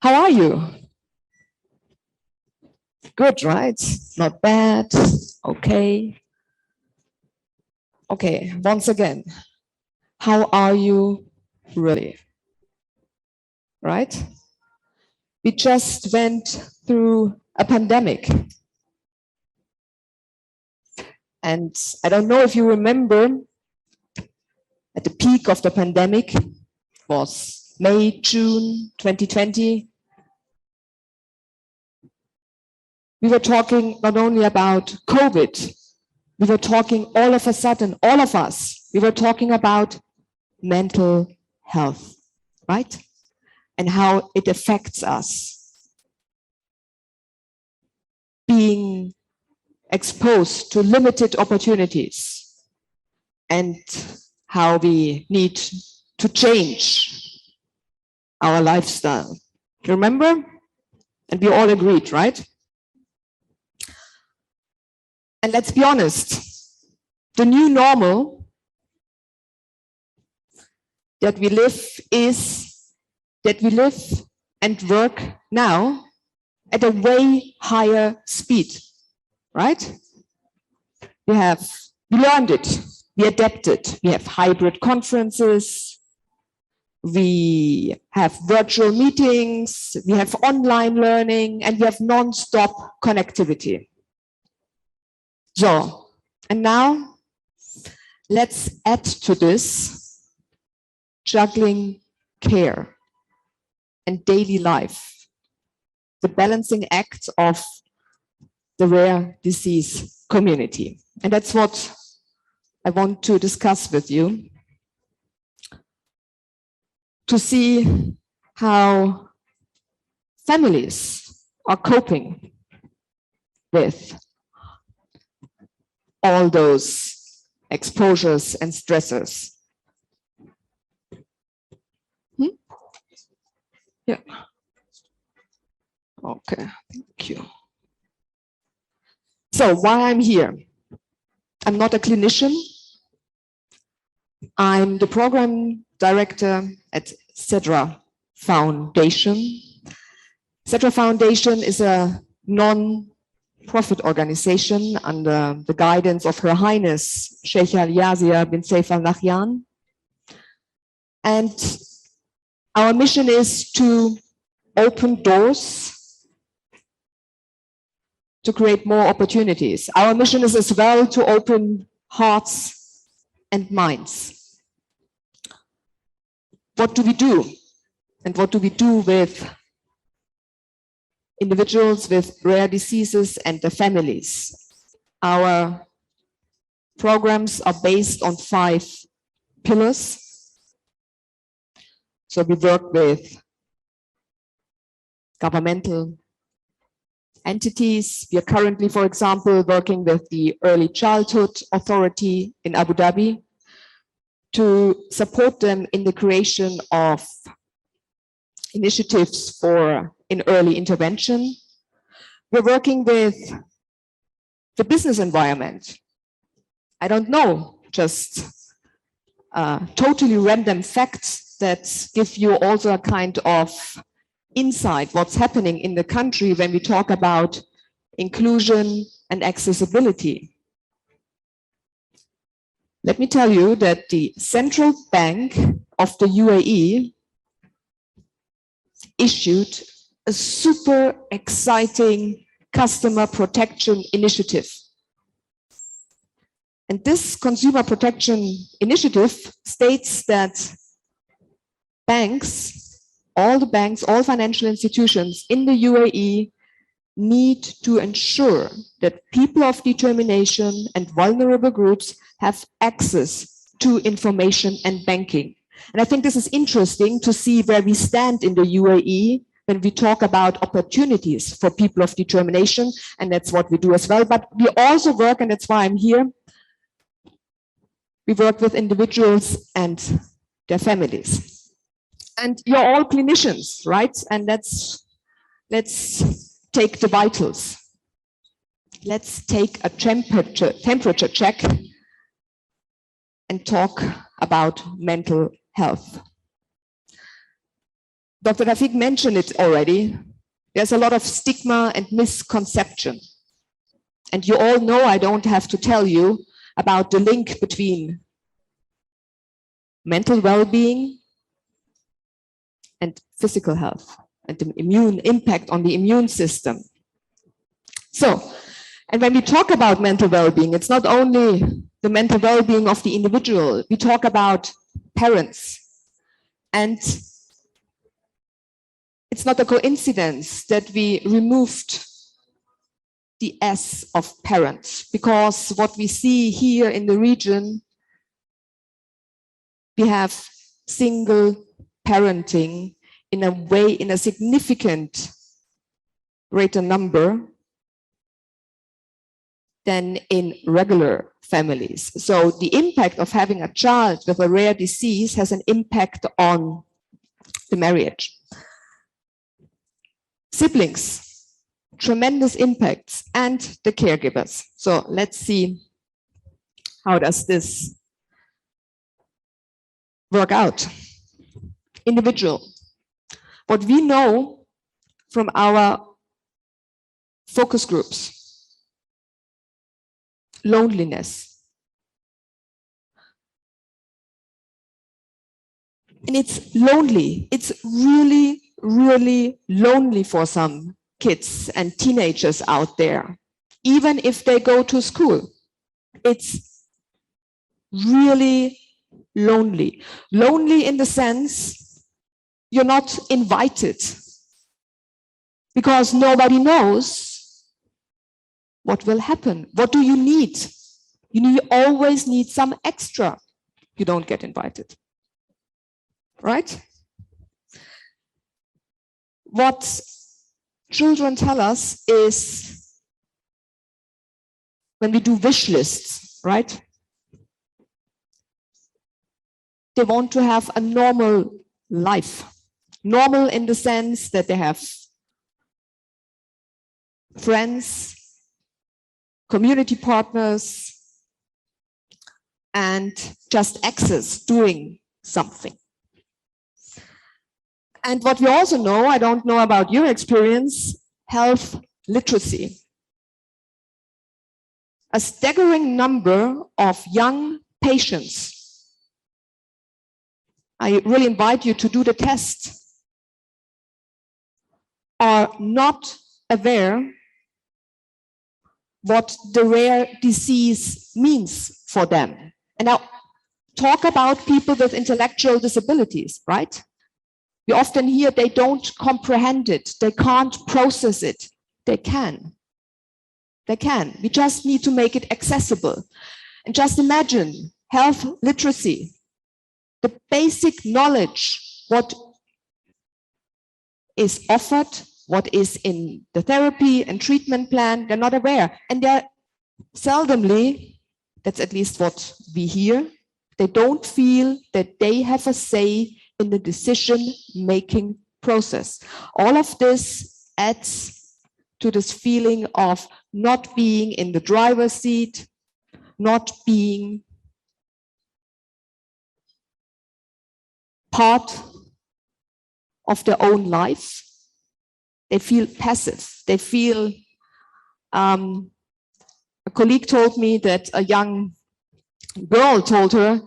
How are you? Good, right? Not bad. Okay. Okay, once again, how are you really? Right? We just went through a pandemic. And I don't know if you remember, at the peak of the pandemic was May, June 2020. We were talking not only about COVID, we were talking all of a sudden, all of us, we were talking about mental health, right? And how it affects us. Being exposed to limited opportunities and how we need to change our lifestyle. Remember? And we all agreed, right? And let's be honest, the new normal that we live is that we live and work now at a way higher speed, right? We learned it, we adapted, we have hybrid conferences, we have virtual meetings, we have online learning, and we have non-stop connectivity. So, and now let's add to this juggling care and daily life, the balancing act of the rare disease community. And that's what I want to discuss with you, to see how families are coping with all those exposures and stressors. Yeah. Okay, thank you. So why I'm here? I'm not a clinician. I'm the program director at Cedra Foundation. Cedra Foundation is a non-profit organization under the guidance of Her Highness Sheikh Al-Yazia bin Saif Al Nahyan. And our mission is to open doors to create more opportunities. Our mission is as well to open hearts and minds. What do we do? And what do we do with individuals with rare diseases and their families? Our programs are based on 5 pillars. So we work with governmental entities. We are currently, for example, working with the Early Childhood Authority in Abu Dhabi to support them in the creation of initiatives in early intervention. We're working with the business environment. I don't know, just totally random facts that give you also a kind of insight what's happening in the country when we talk about inclusion and accessibility. Let me tell you that the Central Bank of the UAE issued a super exciting customer protection initiative. And this consumer protection initiative states that banks, all financial institutions in the UAE need to ensure that people of determination and vulnerable groups have access to information and banking. And I think this is interesting to see where we stand in the UAE when we talk about opportunities for people of determination, and that's what we do as well. But we also work, and that's why I'm here, we work with individuals and their families. And you're all clinicians, right? And let's take the vitals. Let's take a temperature check and talk about mental health. Dr. Rafiq mentioned it already. There's a lot of stigma and misconception. And you all know, I don't have to tell you about the link between mental well-being and physical health and the impact on the immune system. So, and when we talk about mental well-being, it's not only the mental well-being of the individual, we talk about parents. And it's not a coincidence that we removed the S of parents, because what we see here in the region, we have single parenting in a way, in a significant greater number than in regular families. So the impact of having a child with a rare disease has an impact on the marriage. Siblings, tremendous impacts, and the caregivers. So let's see, how does this work out? Individual. What we know from our focus groups, loneliness. And it's lonely. It's really, really lonely for some kids and teenagers out there, even if they go to school. It's really lonely. Lonely in the sense you're not invited because nobody knows what will happen. What do you need? You always need some extra. You don't get invited, right? What children tell us is when we do wish lists, right? They want to have a normal life. Normal in the sense that they have friends, community partners, and just access doing something. And what we also know, I don't know about your experience, health literacy. A staggering number of young patients, I really invite you to do the test, are not aware what the rare disease means for them. And now talk about people with intellectual disabilities, right? We often hear they don't comprehend it, they can't process it. They can. They can. We just need to make it accessible. And just imagine health literacy, the basic knowledge, what is offered, what is in the therapy and treatment plan, they're not aware. And they're seldomly, that's at least what we hear, they don't feel that they have a say in the decision-making process. All of this adds to this feeling of not being in the driver's seat, not being part of their own life. They feel passive. They feel, a colleague told me that a young girl told her,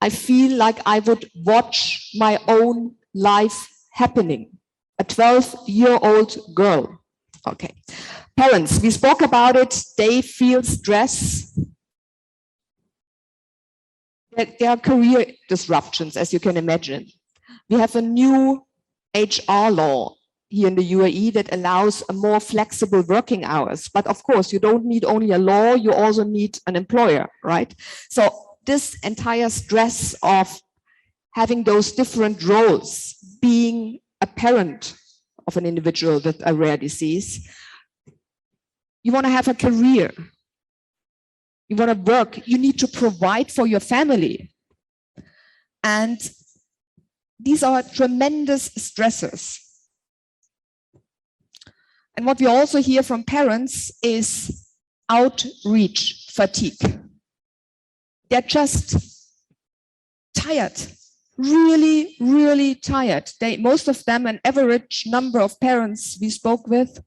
I feel like I would watch my own life happening. A 12-year-old girl. Okay. Parents, we spoke about it. They feel stress. There are career disruptions, as you can imagine. We have a new HR law here in the UAE that allows a more flexible working hours. But of course, you don't need only a law, you also need an employer, right? So this entire stress of having those different roles, being a parent of an individual with a rare disease, you want to have a career, you want to work, you need to provide for your family. And these are tremendous stressors. And what we also hear from parents is outreach fatigue. They're just tired. really, really tired. Most of them, an average number of parents we spoke with,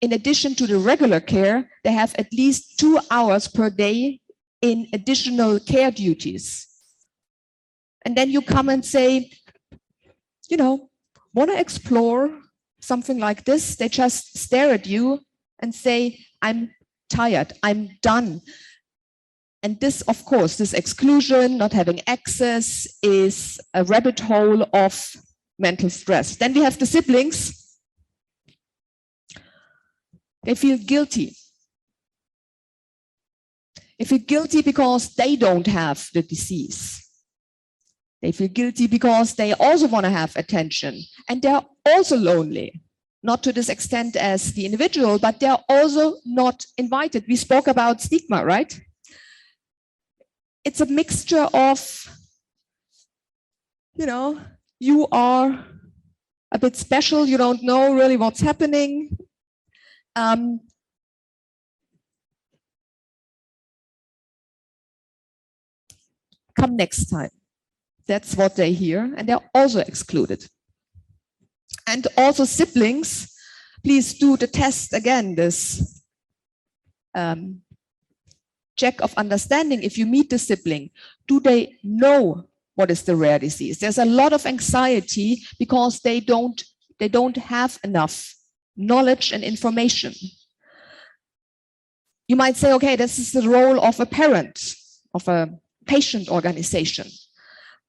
in addition to the regular care, they have at least 2 hours per day in additional care duties. And then you come and say, you know, want to explore something like this? They just stare at you and say, I'm tired, I'm done. And this, of course, this exclusion, not having access, is a rabbit hole of mental stress. Then we have the siblings. They feel guilty. They feel guilty because they don't have the disease. They feel guilty because they also want to have attention. And they're also lonely. Not to this extent as the individual, but they're also not invited. We spoke about stigma, right? It's a mixture of, you know, you are a bit special, you don't know really what's happening. Come next time. That's what they hear, and they're also excluded. And also siblings, please do the test again, this check of understanding. If you meet the sibling, do they know what is the rare disease? There's a lot of anxiety because they don't have enough knowledge and information. You might say, okay, this is the role of a parent, of a patient organization.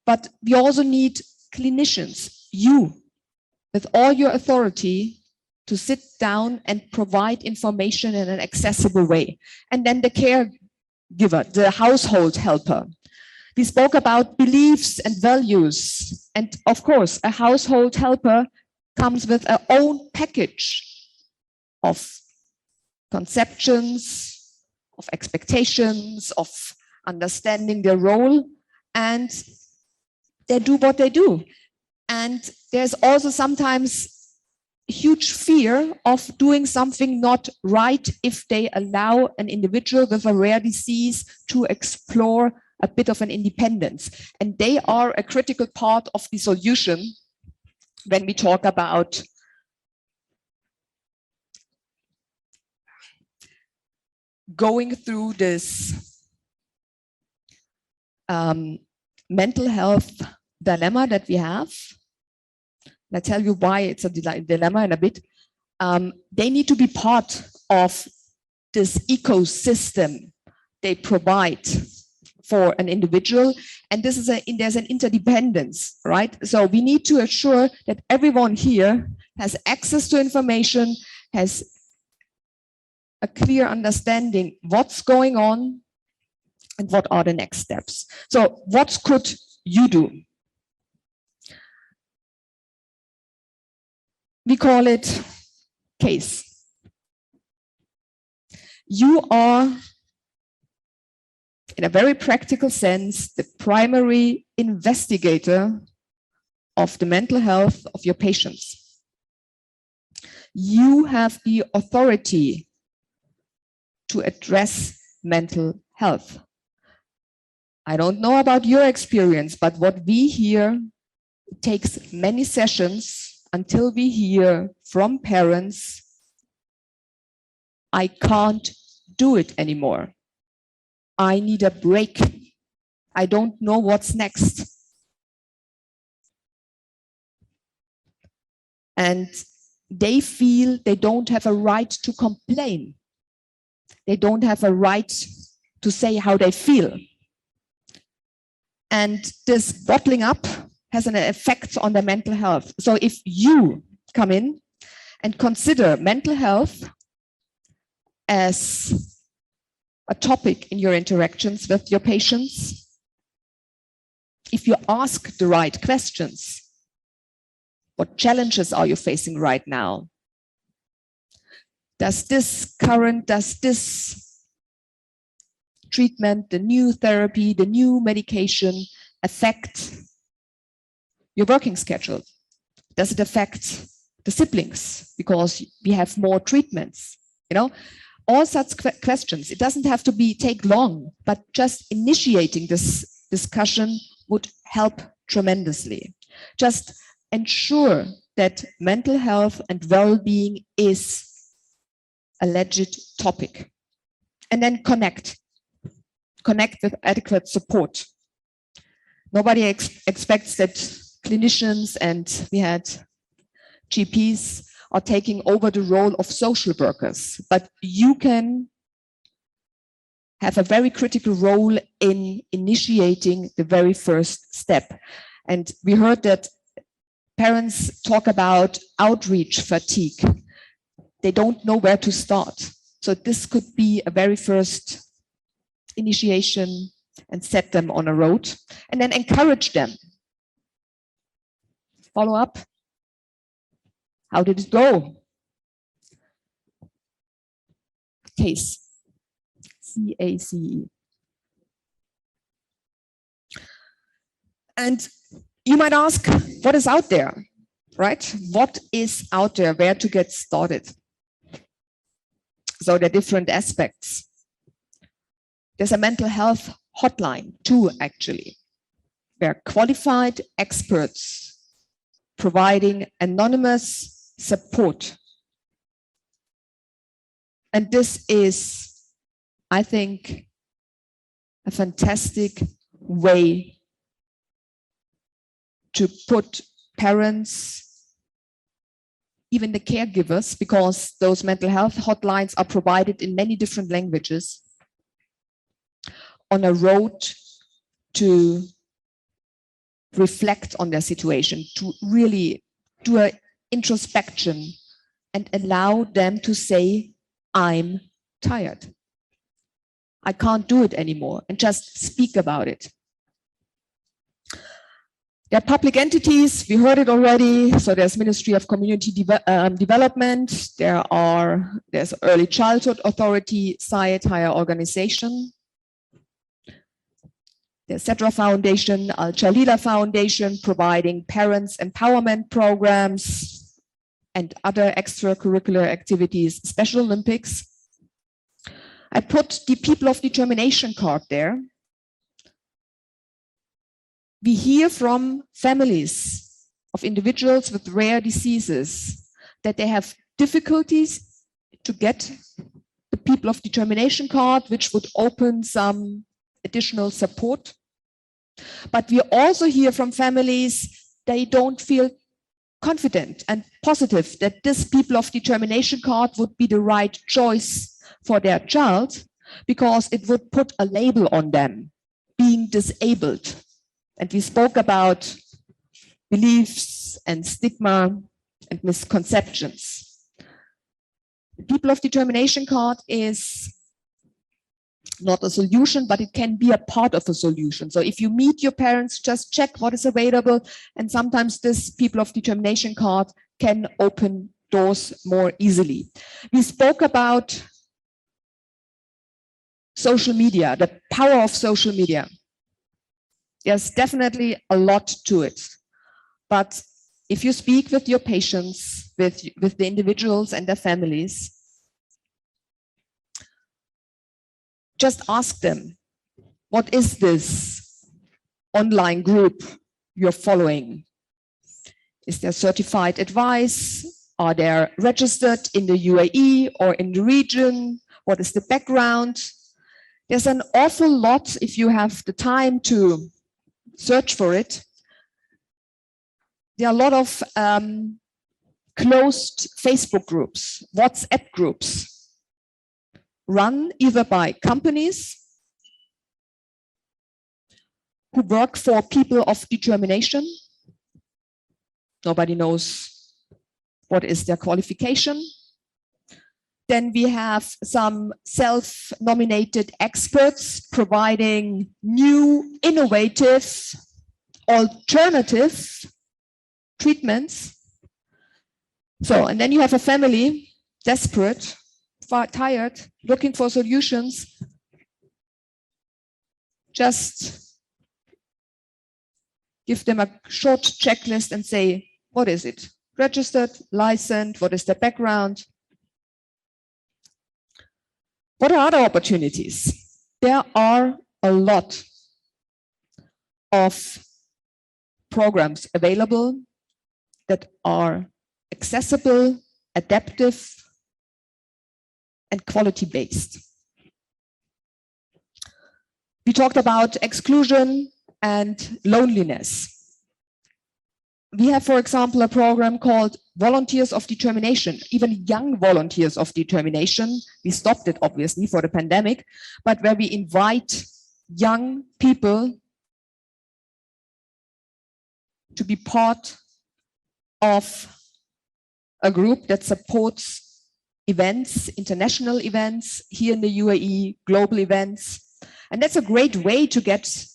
But we also need clinicians, you, with all your authority, to sit down and provide information in an accessible way. And then the caregiver, the household helper. We spoke about beliefs and values. And of course, a household helper comes with her own package of conceptions, of expectations, of understanding their role, and they do what they do. And there's also sometimes huge fear of doing something not right if they allow an individual with a rare disease to explore a bit of an independence. And they are a critical part of the solution when we talk about going through this mental health dilemma that we have. I'll tell you why it's a dilemma in a bit. They need to be part of this ecosystem they provide for an individual. And this is there's an interdependence, right? So we need to assure that everyone here has access to information, has a clear understanding what's going on and what are the next steps. So what could you do? We call it case. You are, in a very practical sense, the primary investigator of the mental health of your patients. You have the authority to address mental health. I don't know about your experience, but what we hear, it takes many sessions until we hear from parents, I can't do it anymore. I need a break. I don't know what's next. And they feel they don't have a right to complain. They don't have a right to say how they feel. And this bottling up has an effect on their mental health. So if you come in and consider mental health as a topic in your interactions with your patients, if you ask the right questions, what challenges are you facing right now? Does this treatment, the new therapy, the new medication affect your working schedule? Does it affect the siblings because we have more treatments? You know, all such questions. It doesn't have to take long, but just initiating this discussion would help tremendously. Just ensure that mental health and well-being is a legit topic. And then connect with adequate support. Nobody expects that clinicians, and we had GPs, are taking over the role of social workers, but you can have a very critical role in initiating the very first step. And we heard that parents talk about outreach fatigue. They don't know where to start. So this could be a very first initiation and set them on a road, and then encourage them. Follow up. How did it go? CACE. C-A-C-E. And you might ask, what is out there, right? What is out there? Where to get started? So there are different aspects. There's a mental health hotline too, actually, where qualified experts providing anonymous support. And this is, I think, a fantastic way to put parents, even the caregivers, because those mental health hotlines are provided in many different languages, on a road to reflect on their situation, to really do an introspection and allow them to say, I'm tired. I can't do it anymore, and just speak about it. There are public entities, we heard it already. So there's Ministry of Community Development, there's Early Childhood Authority, site, higher organization. The Cedra Foundation, Al-Jalila Foundation, providing parents empowerment programs and other extracurricular activities, Special Olympics. I put the People of Determination card there. We hear from families of individuals with rare diseases that they have difficulties to get the People of Determination card, which would open some additional support. But we also hear from families they don't feel confident and positive that this People of Determination card would be the right choice for their child, because it would put a label on them, being disabled. And we spoke about beliefs and stigma and misconceptions. The People of Determination card is not a solution, but it can be a part of a solution. So if you meet your parents, just check what is available. And sometimes this People of Determination card can open doors more easily. We spoke about social media, the power of social media. There's definitely a lot to it. But if you speak with your patients, with the individuals and their families, just ask them, what is this online group you're following? Is there certified advice? Are they registered in the UAE or in the region? What is the background? There's an awful lot, if you have the time to search for it. There are a lot of closed Facebook groups, WhatsApp groups, run either by companies who work for People of Determination. Nobody knows what is their qualification. Then we have some self-nominated experts providing new, innovative, alternative treatments. So, and then you have a family, desperate, tired, looking for solutions. Just give them a short checklist and say, what is it? Registered, licensed, what is the background? What are other opportunities? There are a lot of programs available that are accessible, adaptive, and quality-based. We talked about exclusion and loneliness. We have, for example, a program called Volunteers of Determination, even young volunteers of determination. We stopped it, obviously, for the pandemic, but where we invite young people to be part of a group that supports events, international events here in the UAE, global events. And that's a great way to get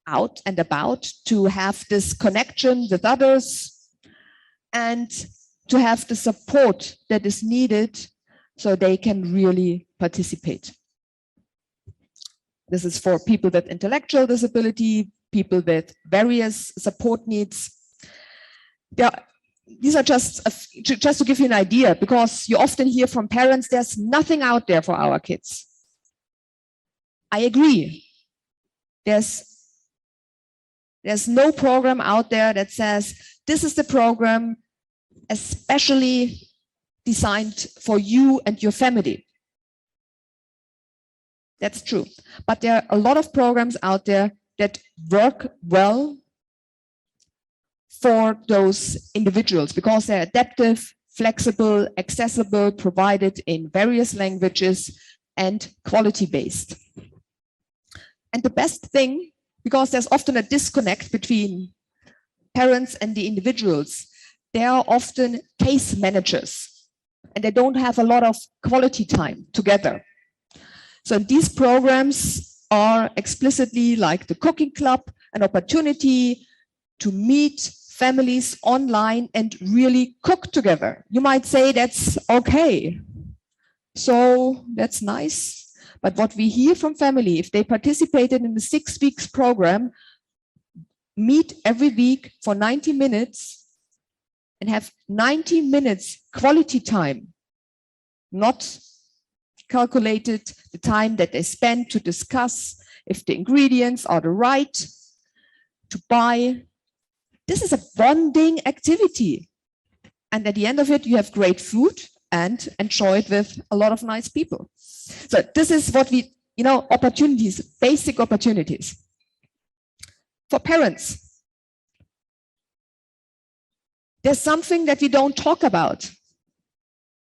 out and about, to have this connection with others and to have the support that is needed so they can really participate. This is for people with intellectual disability, people with various support needs. These are just to give you an idea, because you often hear from parents, there's nothing out there for our kids. I agree. There's no program out there that says, this is the program especially designed for you and your family. That's true. But there are a lot of programs out there that work well for those individuals because they're adaptive, flexible, accessible, provided in various languages, and quality-based. And the best thing, because there's often a disconnect between parents and the individuals, they are often case managers and they don't have a lot of quality time together. So these programs are explicitly, like the cooking club, an opportunity to meet families online and really cook together. You might say that's okay. So that's nice. But what we hear from family, if they participated in the 6 weeks program, meet every week for 90 minutes and have 90 minutes quality time, not calculated the time that they spend to discuss if the ingredients are the right to buy. This is a bonding activity. And at the end of it, you have great food and enjoy it with a lot of nice people. So this is what we, opportunities, basic opportunities. For parents, there's something that we don't talk about,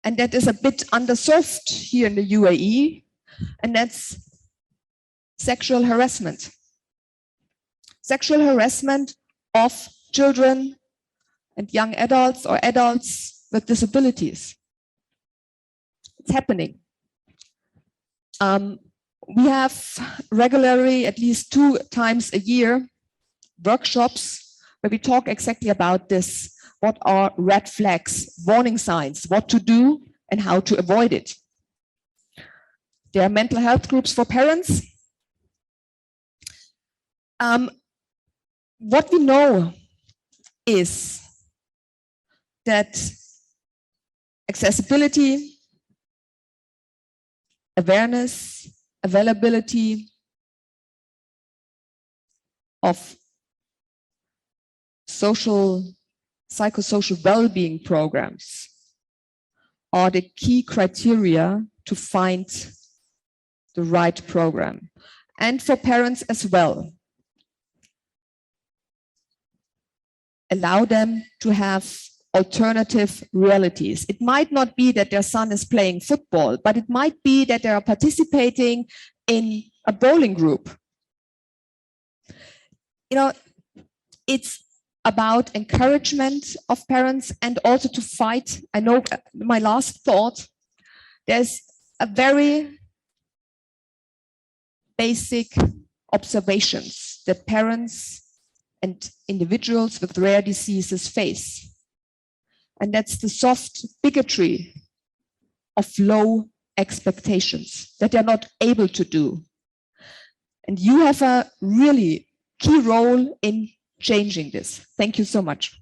and that is a bit underserved here in the UAE, and that's sexual harassment. Sexual harassment of children and young adults or adults with disabilities. It's happening. We have regularly, at least 2 times a year, workshops where we talk exactly about this. What are red flags, warning signs, what to do and how to avoid it. There are mental health groups for parents. What we know is that accessibility, awareness, availability of psychosocial well-being programs are the key criteria to find the right program, and for parents as well. Allow them to have alternative realities. It might not be that their son is playing football, but it might be that they are participating in a bowling group. It's about encouragement of parents and also to fight. I know my last thought, there's a very basic observations that parents and individuals with rare diseases face. And that's the soft bigotry of low expectations that they're not able to do. And you have a really key role in changing this. Thank you so much.